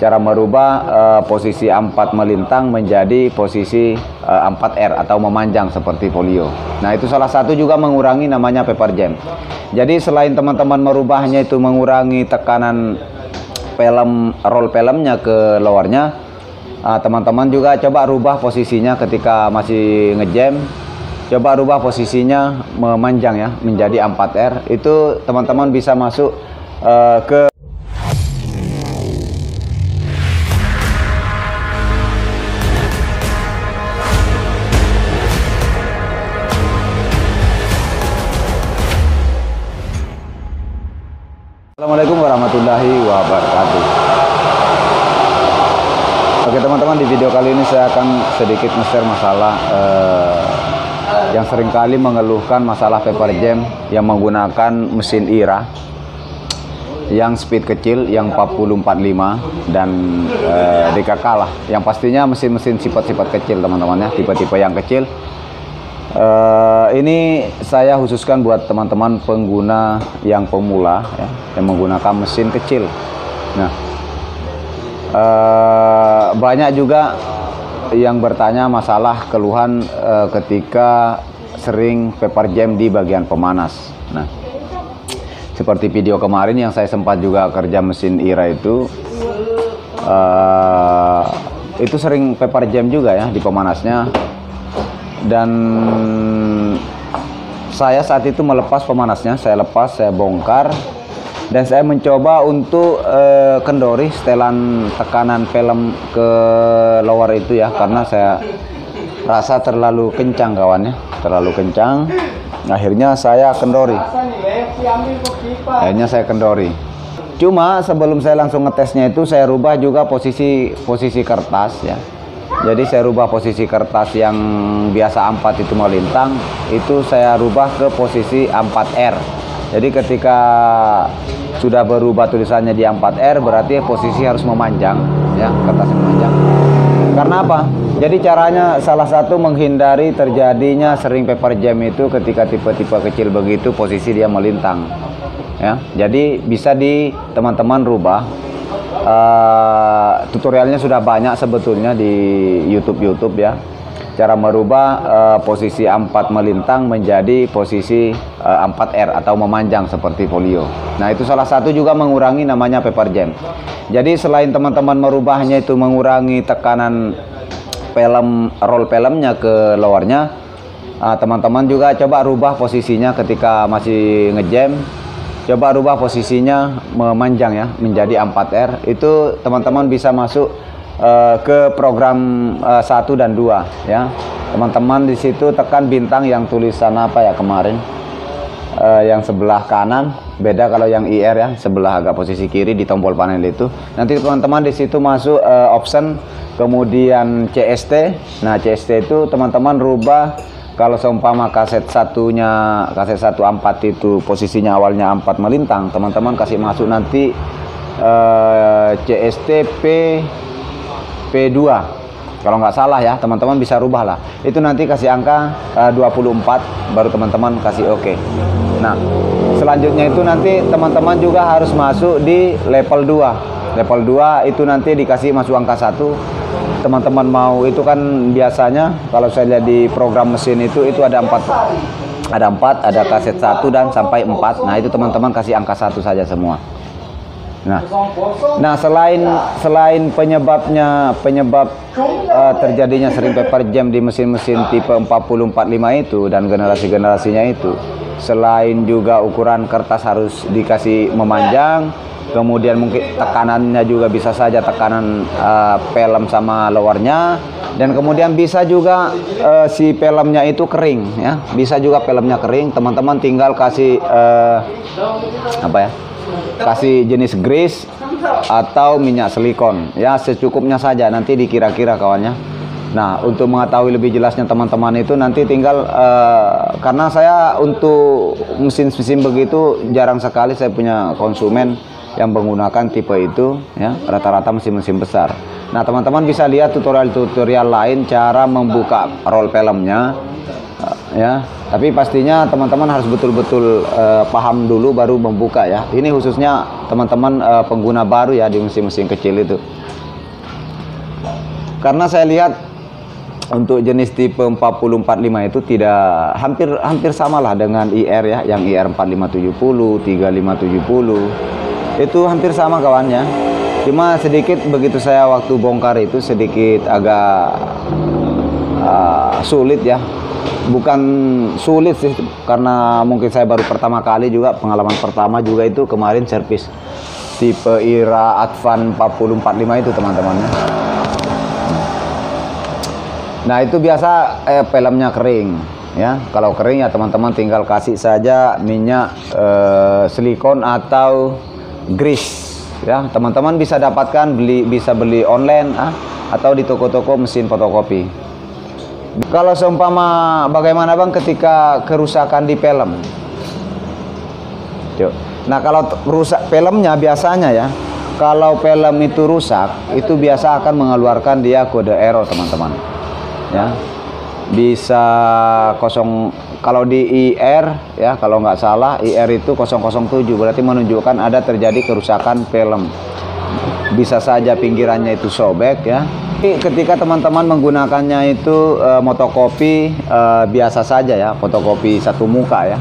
cara merubah posisi 4 melintang menjadi posisi 4R atau memanjang seperti folio. Nah, itu salah satu juga mengurangi namanya paper jam. Jadi selain teman-teman merubahnya itu mengurangi tekanan roll filmnya ke lowernya, teman-teman juga coba rubah posisinya ketika masih ngejam. Coba rubah posisinya memanjang ya menjadi 4R. Itu teman-teman bisa masuk ke Assalamualaikum warahmatullahi wabarakatuh. Oke teman-teman, di video kali ini saya akan sedikit nge-share masalah yang seringkali mengeluhkan masalah paper jam yang menggunakan mesin IRA yang speed kecil, yang 4045 dan DKK lah, yang pastinya mesin-mesin sifat-sifat kecil teman-teman ya, tipe-tipe yang kecil. Ini saya khususkan buat teman-teman pengguna yang pemula ya, yang menggunakan mesin kecil. Nah, banyak juga yang bertanya masalah keluhan ketika sering paper jam di bagian pemanas. Nah, seperti video kemarin yang saya sempat juga kerja mesin IRA itu sering paper jam juga ya di pemanasnya. Dan saya saat itu melepas pemanasnya, saya bongkar dan saya mencoba untuk kendori setelan tekanan film ke lower itu ya, karena saya rasa terlalu kencang kawannya, terlalu kencang. Akhirnya saya kendori. Cuma sebelum saya langsung ngetesnya itu saya rubah juga posisi kertas ya. Jadi saya rubah posisi kertas yang biasa 4 itu melintang, itu saya rubah ke posisi 4R. Jadi ketika sudah berubah tulisannya di 4R, berarti posisi harus memanjang ya, kertasnya memanjang. Karena apa? Jadi caranya salah satu menghindari terjadinya sering paper jam itu ketika tipe-tipe kecil begitu posisi dia melintang ya. Jadi bisa teman-teman rubah. Tutorialnya sudah banyak sebetulnya di YouTube ya, cara merubah posisi 4 melintang menjadi posisi 4R atau memanjang seperti folio. Nah, itu salah satu juga mengurangi namanya paper jam. Jadi selain teman-teman merubahnya itu mengurangi tekanan roll filmnya ke lowernya, teman-teman juga coba rubah posisinya ketika masih ngejam. Coba rubah posisinya memanjang ya menjadi 4R. Itu teman-teman bisa masuk ke program 1 dan 2 ya. Teman-teman di situ tekan bintang yang tulisan apa ya kemarin, yang sebelah kanan, beda kalau yang IR ya, sebelah agak posisi kiri di tombol panel itu. Nanti teman-teman di situ masuk option, kemudian CST. Nah, CST itu teman-teman rubah. Kalau seumpama kaset 1 4 itu posisinya awalnya 4 melintang, teman-teman kasih masuk nanti CST P2 kalau nggak salah ya, teman-teman bisa rubah lah. Itu nanti kasih angka 24 baru teman-teman kasih oke. Nah, selanjutnya itu nanti teman-teman juga harus masuk di level 2. Level 2 itu nanti dikasih masuk angka 1. Teman-teman mau itu kan biasanya kalau saya lihat di program mesin itu ada 4, ada kaset 1 dan sampai 4. Nah, itu teman-teman kasih angka 1 saja semua. Nah, selain penyebab terjadinya sering paper jam di mesin-mesin tipe 4045 itu dan generasi-generasinya itu, selain juga ukuran kertas harus dikasih memanjang, kemudian mungkin tekanannya juga bisa saja tekanan film sama lowernya, dan kemudian bisa juga si filmnya itu kering ya, bisa juga filmnya kering. Teman-teman tinggal kasih kasih jenis grease atau minyak silikon ya, secukupnya saja, nanti dikira-kira kawannya. Nah, untuk mengetahui lebih jelasnya teman-teman itu nanti tinggal karena saya untuk mesin-mesin begitu jarang sekali saya punya konsumen yang menggunakan tipe itu ya, rata-rata mesin-mesin besar. Nah, teman-teman bisa lihat tutorial lain cara membuka roll filmnya ya, tapi pastinya teman-teman harus betul-betul paham dulu baru membuka ya. Ini khususnya teman-teman pengguna baru ya di mesin-mesin kecil itu. Karena saya lihat untuk jenis tipe 4045 itu tidak hampir samalah dengan IR ya, yang IR 4570, 3570 itu hampir sama kawannya. Cuma sedikit begitu saya waktu bongkar itu sedikit agak sulit ya. Bukan sulit sih, karena mungkin saya baru pertama kali juga, pengalaman pertama juga itu kemarin servis tipe IRA Advan 4045 itu teman-teman. Nah itu biasa pelemnya kering ya. Kalau kering ya teman-teman tinggal kasih saja minyak silikon atau grease ya. Teman-teman bisa dapatkan bisa beli online atau di toko-toko mesin fotokopi. Kalau seumpama bagaimana bang ketika kerusakan di film? Nah kalau rusak filmnya biasanya ya, kalau film itu rusak itu biasa akan mengeluarkan dia kode error teman-teman ya. Bisa kalau di IR ya, kalau nggak salah IR itu 007 berarti menunjukkan ada terjadi kerusakan film. Bisa saja pinggirannya itu sobek ya. Ketika teman-teman menggunakannya itu fotokopi biasa saja ya, fotokopi satu muka ya,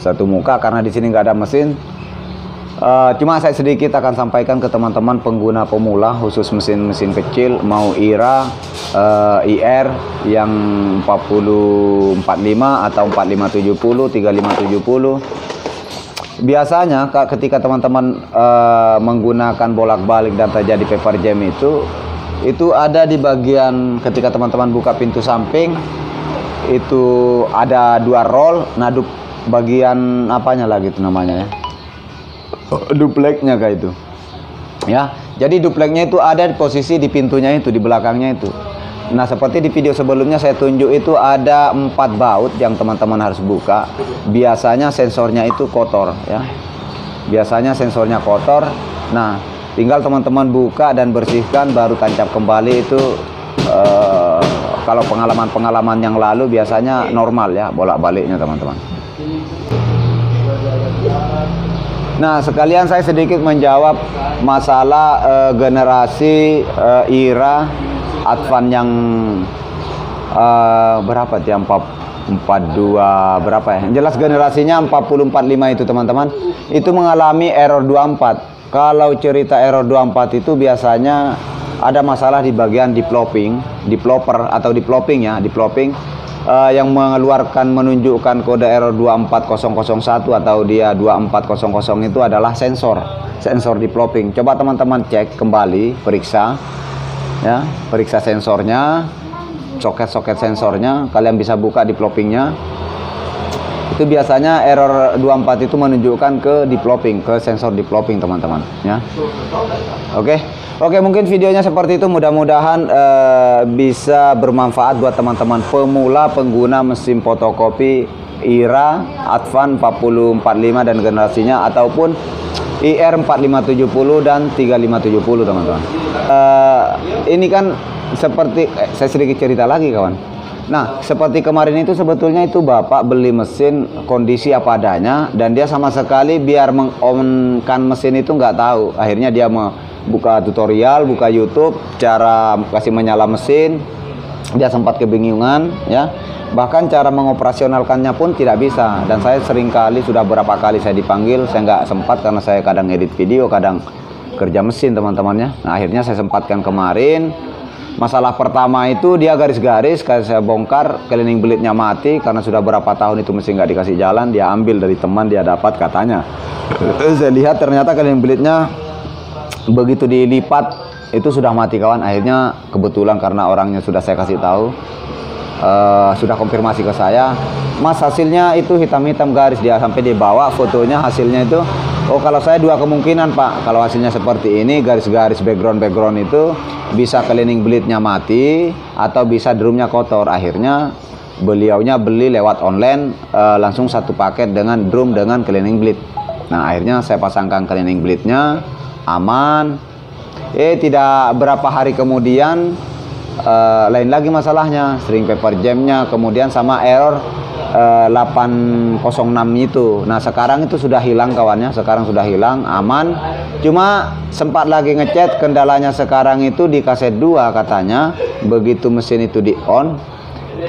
satu muka, karena di sini nggak ada mesin. Cuma saya sedikit akan sampaikan ke teman-teman pengguna pemula khusus mesin-mesin kecil, mau IRA, IR yang 4045 atau 4570, 3570. Biasanya ketika teman-teman menggunakan bolak-balik dan terjadi paper jam itu ada di bagian ketika teman-teman buka pintu samping itu ada dua roll. Nah bagian apanya lagi itu namanya ya, dupleknya kayak itu ya. Jadi dupleknya itu ada di posisi di pintunya itu, di belakangnya itu. Nah seperti di video sebelumnya saya tunjuk itu ada 4 baut yang teman-teman harus buka. Biasanya sensornya itu kotor ya, biasanya sensornya kotor. Nah tinggal teman-teman buka dan bersihkan baru tancap kembali itu. Kalau pengalaman yang lalu biasanya normal ya bolak-baliknya teman-teman. Nah sekalian saya sedikit menjawab masalah generasi IRA Advan yang berapa dia, 42 berapa ya, jelas generasinya 4045 itu teman-teman, itu mengalami error 24. Kalau cerita error 24 itu biasanya ada masalah di bagian developer atau developing ya, developing yang menunjukkan kode error 24001 atau dia 2400 itu adalah sensor developing. Coba teman-teman cek kembali, periksa ya, periksa sensornya, soket-soket sensornya, kalian bisa buka developingnya. Itu biasanya error 24 itu menunjukkan ke developing, ke sensor developing teman-teman ya. Oke, mungkin videonya seperti itu. Mudah-mudahan bisa bermanfaat buat teman-teman pemula pengguna mesin fotokopi IRA Advan 4045 dan generasinya, ataupun IR 4570 dan 3570 teman-teman. Ini kan seperti saya sedikit cerita lagi kawan. Nah seperti kemarin itu sebetulnya itu bapak beli mesin kondisi apa adanya, dan dia sama sekali biar meng-on-kan mesin itu nggak tahu. Akhirnya dia buka tutorial, buka YouTube cara kasih menyala mesin. Dia sempat kebingungan ya, bahkan cara mengoperasionalkannya pun tidak bisa. Dan saya sudah berapa kali saya dipanggil, saya nggak sempat karena saya kadang edit video, kadang kerja mesin teman-temannya. Nah akhirnya saya sempatkan kemarin. Masalah pertama itu dia garis-garis, kayak saya bongkar cleaning belitnya mati karena sudah berapa tahun itu mesin nggak dikasih jalan. Dia ambil dari teman, dia dapat katanya. Saya lihat ternyata cleaning belitnya begitu dilipat itu sudah mati kawan. Akhirnya kebetulan karena orangnya sudah saya kasih tahu, sudah konfirmasi ke saya, Mas hasilnya itu hitam-hitam garis, dia sampai dibawa fotonya hasilnya itu. Oh kalau saya dua kemungkinan Pak, kalau hasilnya seperti ini garis-garis background itu bisa cleaning bleednya mati atau bisa drumnya kotor. Akhirnya beliaunya beli lewat online langsung satu paket dengan drum dengan cleaning bleed. Nah akhirnya saya pasangkan cleaning bleednya, aman. Tidak berapa hari kemudian lain lagi masalahnya, sering paper jamnya, kemudian sama error 806 itu. Nah sekarang itu sudah hilang kawannya, sekarang sudah hilang, aman. Cuma sempat lagi ngechat, kendalanya sekarang itu di kaset 2 katanya. Begitu mesin itu di on,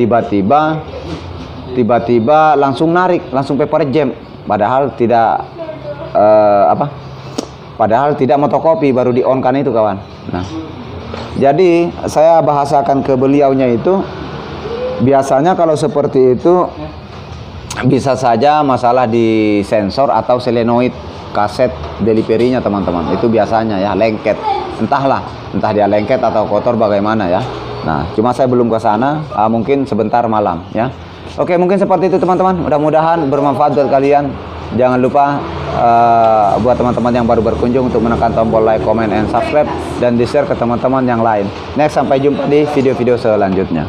tiba-tiba langsung narik, langsung paper jam. Padahal tidak padahal tidak motokopi, baru di on kan itu kawan. Nah jadi saya bahasakan ke beliaunya itu, biasanya kalau seperti itu bisa saja masalah di sensor atau solenoid kaset deliverynya teman-teman. Itu biasanya ya lengket, entah dia lengket atau kotor bagaimana ya. Nah cuma saya belum ke sana, mungkin sebentar malam ya. Oke, mungkin seperti itu teman-teman, mudah-mudahan bermanfaat buat kalian. Jangan lupa buat teman-teman yang baru berkunjung untuk menekan tombol like, comment, and subscribe, dan di share ke teman-teman yang lain. Next, sampai jumpa di video-video selanjutnya.